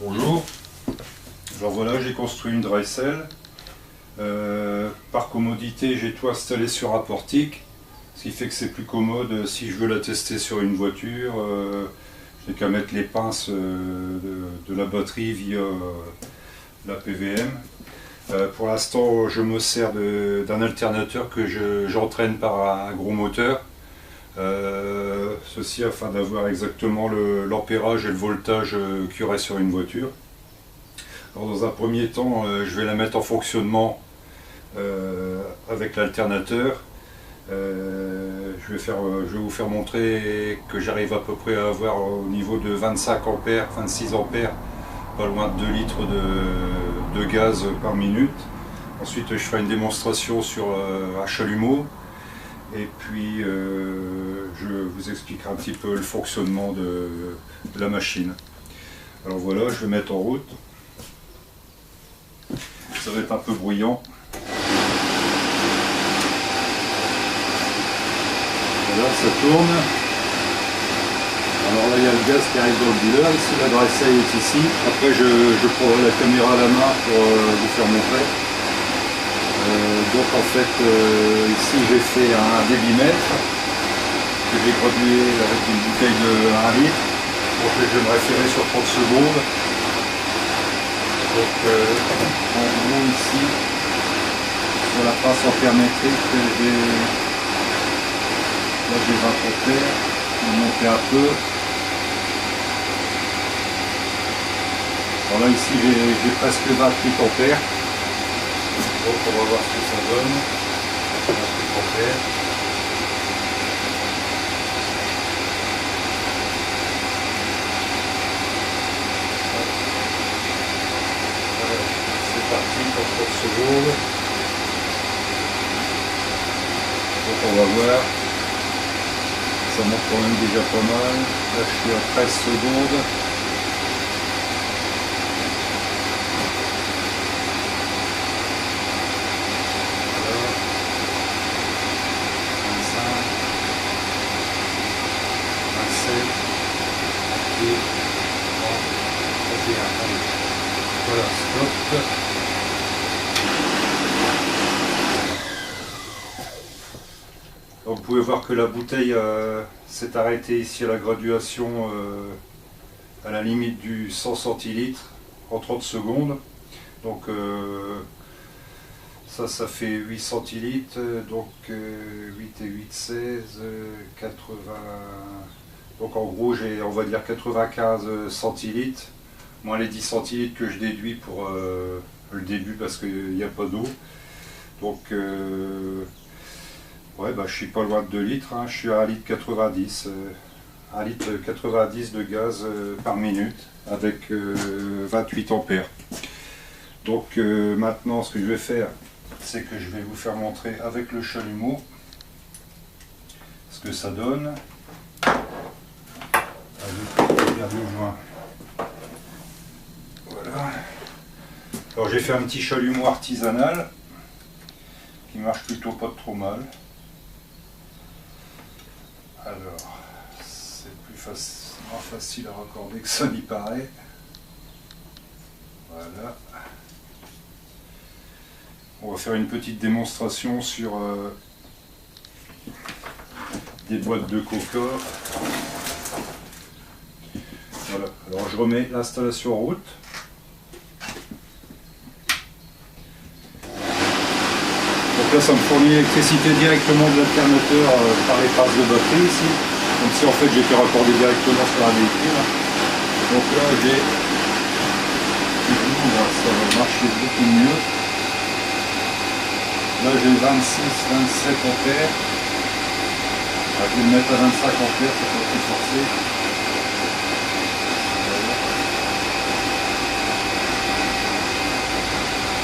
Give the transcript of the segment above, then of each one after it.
Bonjour. Alors voilà, j'ai construit une dresselle. Par commodité, j'ai tout installé sur un portique, ce qui fait que c'est plus commode si je veux la tester sur une voiture. Je n'ai qu'à mettre les pinces de la batterie via la PVM. Pour l'instant, je me sers d'un alternateur que j'entraîne par un gros moteur. Ceci afin d'avoir exactement l'ampérage et le voltage qu'il y aurait sur une voiture. Alors, dans un premier temps, je vais la mettre en fonctionnement avec l'alternateur. Je vais vous faire montrer que j'arrive à peu près à avoir au niveau de 25 ampères, 26 ampères, pas loin de 2 litres de gaz par minute. Ensuite, je ferai une démonstration sur un chalumeau. Et puis, je vous expliquerai un petit peu le fonctionnement de la machine. Alors voilà, je vais mettre en route. Ça va être un peu bruyant. Voilà, ça tourne. Alors là, il y a le gaz qui arrive dans le dealer. Ici, la dresselle est ici. Après, je prendrai la caméra à la main pour vous faire montrer. Donc en fait, ici j'ai fait un débitmètre que j'ai gradué avec une bouteille de 1 litre. Donc je vais me référer sur 30 secondes. Donc en gros ici, sur la trace ampère-métrique, là j'ai 20 ampères, je vais monter un peu. Alors là ici j'ai presque 28 ampères. Donc on va voir ce que ça donne. 28 ampères. C'est parti pour 30 secondes. Donc on va voir. Ça monte quand même déjà pas mal. Là je suis à 13 secondes. Voilà, stop. Donc, vous pouvez voir que la bouteille s'est arrêtée ici à la graduation à la limite du 100 centilitres en 30 secondes. Donc ça fait 8 centilitres, donc 8 et 8, 16, 80. Donc en gros j'ai, on va dire 95 centilitres, moins les 10 centilitres que je déduis pour le début parce qu'il n'y a pas d'eau. Donc ouais, bah, je suis pas loin de 2 litres, hein. Je suis à 1 litre 90, 1 litre 90 de gaz par minute avec 28 ampères. Donc maintenant ce que je vais faire, c'est que je vais vous faire montrer avec le chalumeau ce que ça donne. Voilà. Alors j'ai fait un petit chalumeau artisanal qui marche plutôt pas trop mal. Alors c'est moins facile à raccorder que ça n'y paraît. Voilà. On va faire une petite démonstration sur des boîtes de coca. Voilà, alors je remets l'installation en route. Donc là ça me fournit l'électricité directement de l'alternateur par les traces de batterie ici. Comme si en fait j'étais raccordé directement sur un véhicule. Donc là j'ai... ça va marcher beaucoup mieux. Là j'ai 26-27 ampères. Je vais le mettre à 25 ampères pour pas plus forcer.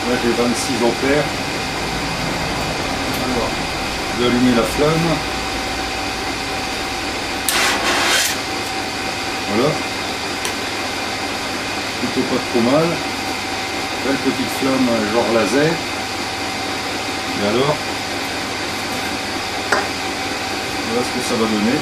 Là j'ai 26 ampères. Alors, je vais allumer la flamme. Voilà. Plutôt pas trop mal. Belle petite flamme genre laser. Et alors, voilà ce que ça va donner.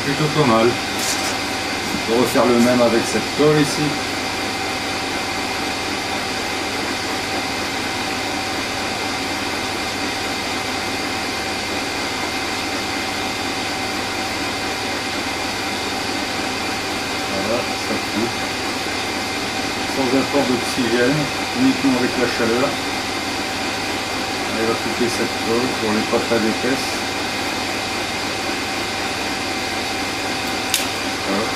plutôt pas mal. On va refaire le même avec cette colle ici. Voilà, ça coupe. Sans apport d'oxygène, uniquement avec la chaleur. Elle va couper cette colle pour les pas très épaisses. Voilà.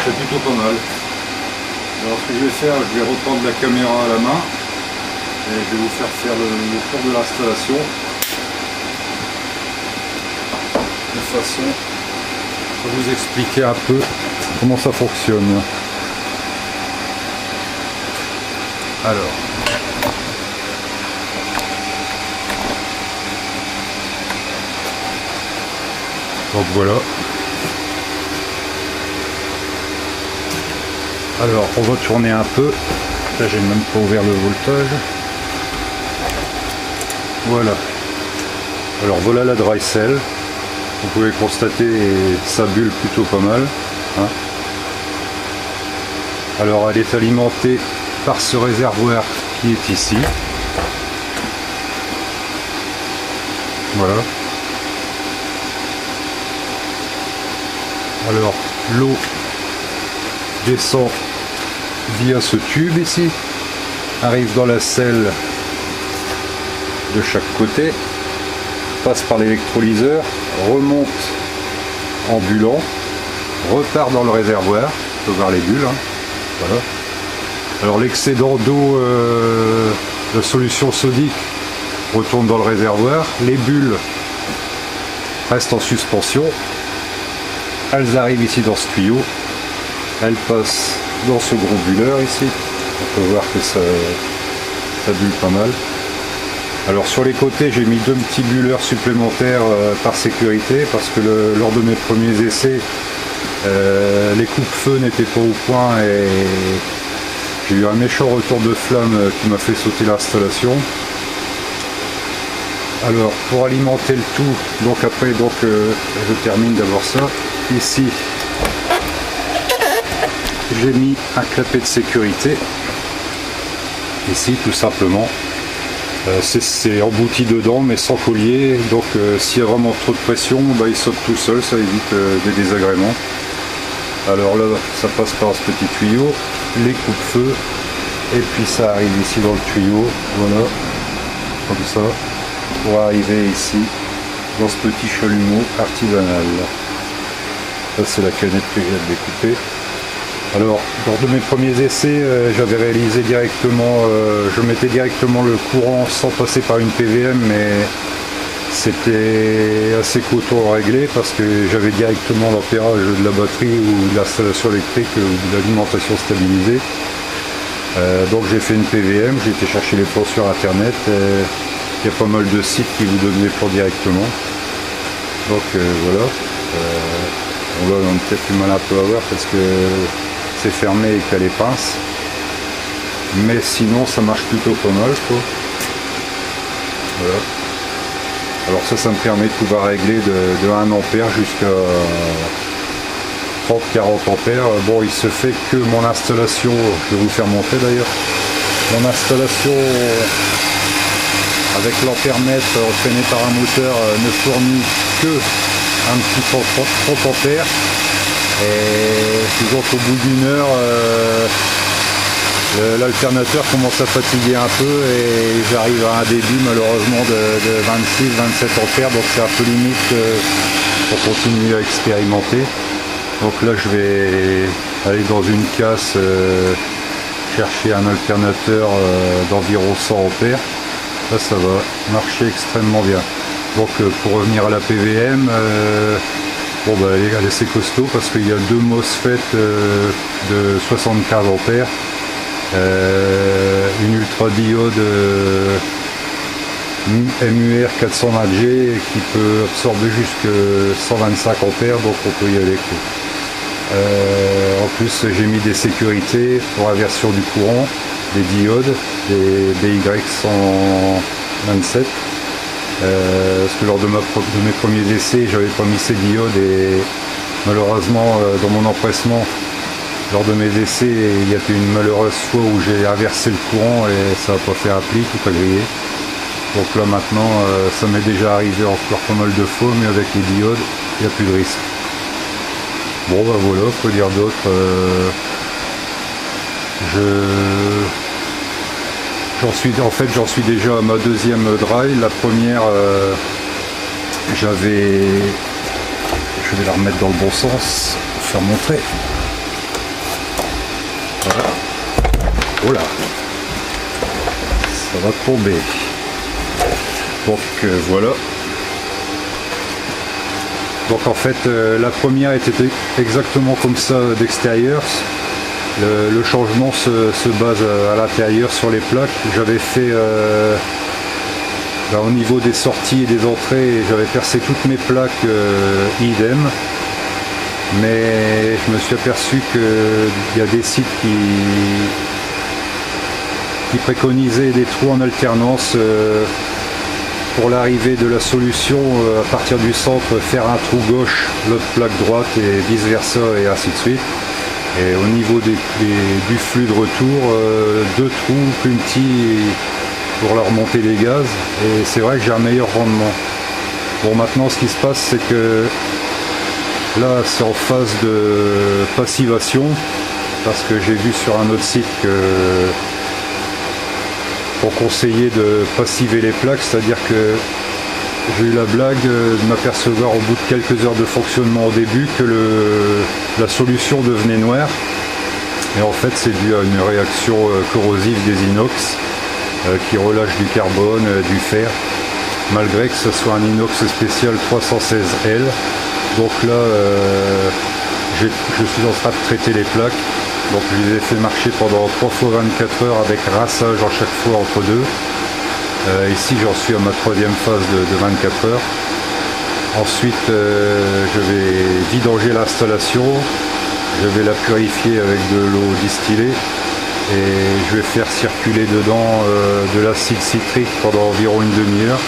C'est plutôt pas mal. Alors ce que je vais faire, je vais reprendre la caméra à la main et je vais vous faire le tour de l'installation de façon à vous expliquer un peu comment ça fonctionne. Alors, donc voilà. Alors on va tourner un peu. Là j'ai même pas ouvert le voltage. Voilà. Alors voilà la dry cell. Vous pouvez constater ça bulle plutôt pas mal. Hein. Alors elle est alimentée par ce réservoir qui est ici. Voilà. Alors l'eau descend via ce tube ici, arrive dans la selle de chaque côté, passe par l'électrolyseur, remonte en bulant, repart dans le réservoir, on peut voir les bulles, hein. Voilà. Alors l'excédent d'eau de solution sodique retourne dans le réservoir, les bulles restent en suspension, elles arrivent ici dans ce tuyau, elles passent dans ce gros bulleur ici, on peut voir que ça bulle pas mal. Alors sur les côtés j'ai mis 2 petits bulleurs supplémentaires par sécurité parce que lors de mes premiers essais les coupe-feu n'étaient pas au point et j'ai eu un méchant retour de flamme qui m'a fait sauter l'installation. Alors pour alimenter le tout, donc après je termine d'abord ça. Ici j'ai mis un clapet de sécurité. Ici tout simplement. C'est embouti dedans mais sans collier, donc s'il y a vraiment trop de pression, il saute tout seul, ça évite des désagréments. Alors là ça passe par ce petit tuyau, les coupe-feu, et puis ça arrive ici dans le tuyau, voilà, comme ça, pour arriver ici dans ce petit chalumeau artisanal. Ça c'est la canette que je viens de découper. Alors, lors de mes premiers essais, j'avais réalisé directement, je mettais directement le courant sans passer par une PVM, mais c'était assez coton à régler parce que j'avais directement l'ampérage de la batterie ou de l'installation électrique ou de l'alimentation stabilisée. Donc j'ai fait une PVM, j'ai été chercher les plans sur internet, il y a pas mal de sites qui vous donnent les plans directement. Donc voilà, on va peut-être du mal un peu à voir parce que c'est fermé et qu'il y a les pinces, mais sinon ça marche plutôt pas mal quoi. Voilà. Alors ça me permet de pouvoir régler de 1 ampère jusqu'à 30-40 ampères. Bon, il se fait que mon installation, je vais vous faire montrer d'ailleurs, mon installation avec l'ampèremètre entraîné par un moteur ne fournit que un petit 30 ampères. Et disons qu'au bout d'une heure, l'alternateur commence à fatiguer un peu et j'arrive à un débit malheureusement de 26-27 ampères, donc c'est un peu limite pour continuer à expérimenter. Donc là je vais aller dans une casse chercher un alternateur d'environ 100 ampères. Là ça va marcher extrêmement bien. Donc pour revenir à la PVM, bon bah elle est assez costaud parce qu'il y a 2 MOSFET de 75 ampères, une ultra diode MUR 420G qui peut absorber jusqu'à 125 ampères, donc on peut y aller. En plus j'ai mis des sécurités pour inversion du courant, des diodes, des BY127. Parce que lors de mes premiers essais, j'avais pas mis ces diodes et malheureusement dans mon empressement, lors de mes essais, il y a eu une malheureuse fois où j'ai inversé le courant et ça n'a pas fait appli, tout a grillé. Donc là maintenant, ça m'est déjà arrivé encore pas mal de fois, mais avec les diodes, il n'y a plus de risque. Bon bah voilà, faut dire d'autre. J'en suis déjà à ma deuxième drive. La première, je vais la remettre dans le bon sens, pour faire montrer. Voilà. Oh là, ça va tomber. Donc voilà. Donc en fait la première était exactement comme ça d'extérieur. Le changement se base à l'intérieur sur les plaques. J'avais fait au niveau des sorties et des entrées, j'avais percé toutes mes plaques idem. Mais je me suis aperçu qu'il y a des sites qui préconisaient des trous en alternance pour l'arrivée de la solution, à partir du centre, faire un trou gauche, l'autre plaque droite et vice versa et ainsi de suite. Et au niveau du flux de retour, deux trous plus petits pour leur monter les gaz. Et c'est vrai que j'ai un meilleur rendement. Bon, maintenant ce qui se passe, c'est que là c'est en phase de passivation, parce que j'ai vu sur un autre site qu'on conseillait de passiver les plaques, c'est-à-dire que j'ai eu la blague de m'apercevoir au bout de quelques heures de fonctionnement au début que la solution devenait noire. Et en fait c'est dû à une réaction corrosive des inox qui relâche du carbone, du fer, malgré que ce soit un inox spécial 316L. Donc là je suis en train de traiter les plaques. Donc je les ai fait marcher pendant 3 fois 24 heures avec rinçage en chaque fois entre deux. Ici j'en suis à ma troisième phase de 24 heures. Ensuite je vais vidanger l'installation, je vais la purifier avec de l'eau distillée et je vais faire circuler dedans de l'acide citrique pendant environ une demi-heure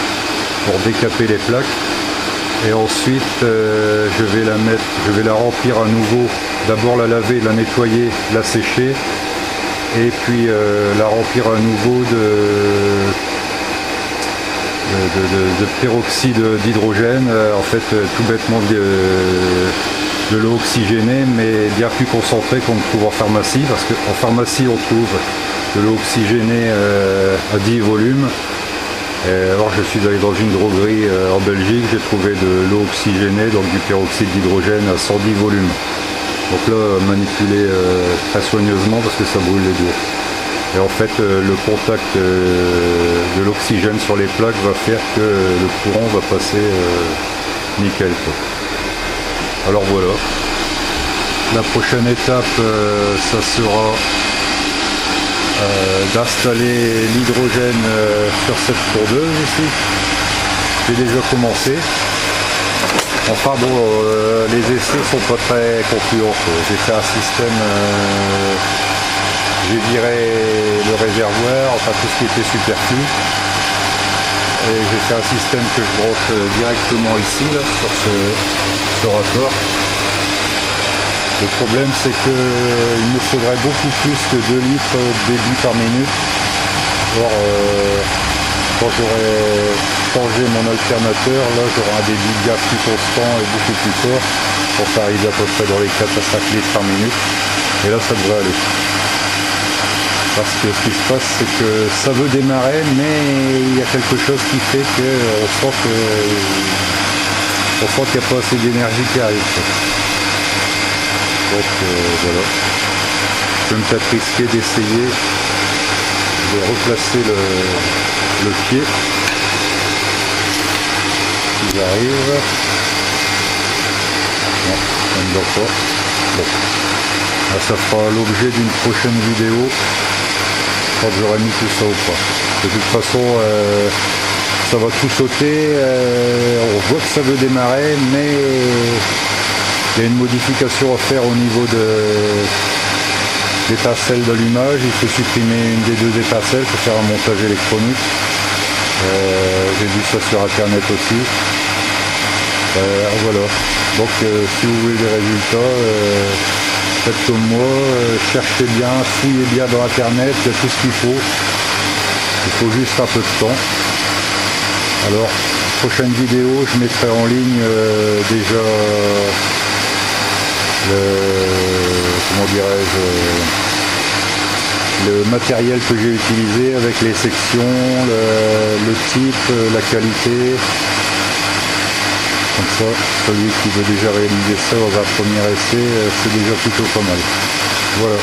pour décaper les plaques. Et ensuite je vais la remplir à nouveau, d'abord la laver, la nettoyer, la sécher et puis la remplir à nouveau de peroxyde d'hydrogène, en fait tout bêtement de l'eau oxygénée, mais bien plus concentrée qu'on ne trouve en pharmacie, parce qu'en pharmacie on trouve de l'eau oxygénée à 10 volumes. Alors je suis allé dans une droguerie en Belgique, j'ai trouvé de l'eau oxygénée, donc du peroxyde d'hydrogène à 110 volumes. Donc là manipuler très soigneusement parce que ça brûle les doigts. Et en fait le contact de l'oxygène sur les plaques va faire que le courant va passer nickel, quoi. Alors voilà, la prochaine étape ça sera d'installer l'hydrogène sur cette tourneuse ici. J'ai déjà commencé. Enfin bon, les essais sont pas très concluants. J'ai fait un système, j'ai viré le réservoir, enfin tout ce qui était superflu. Et j'ai fait un système que je branche directement ici, là, sur ce raccord. Le problème c'est qu'il me faudrait beaucoup plus que 2 litres de débit par minute. Or, quand j'aurai changé mon alternateur, là j'aurai un débit de gaz plus constant et beaucoup plus fort pour arriver à peu près dans les 4 à 5 litres par minute. Et là ça devrait aller. Parce que ce qui se passe c'est que ça veut démarrer, mais il y a quelque chose qui fait qu'on sent qu'il n'y a pas assez d'énergie qui arrive. Donc voilà, je vais peut-être risquer d'essayer de replacer le pied. Il arrive. Non, ça ne va pas. Bon. Là, ça fera l'objet d'une prochaine vidéo quand j'aurai mis tout ça au point. De toute façon, ça va tout sauter. On voit que ça veut démarrer, mais il y a une modification à faire au niveau d'étincelles d'allumage. Il faut supprimer une des deux étincelles pour faire un montage électronique. J'ai vu ça sur internet aussi. Voilà. Donc si vous voulez des résultats, faites comme moi, cherchez bien, fouillez bien dans internet, il y a tout ce qu'il faut. Il faut juste un peu de temps. Alors, prochaine vidéo, je mettrai en ligne déjà comment dirais-je, le matériel que j'ai utilisé avec les sections, le type, la qualité. Comme ça, celui qui veut déjà réaliser ça dans un premier essai, c'est déjà plutôt pas mal. Voilà.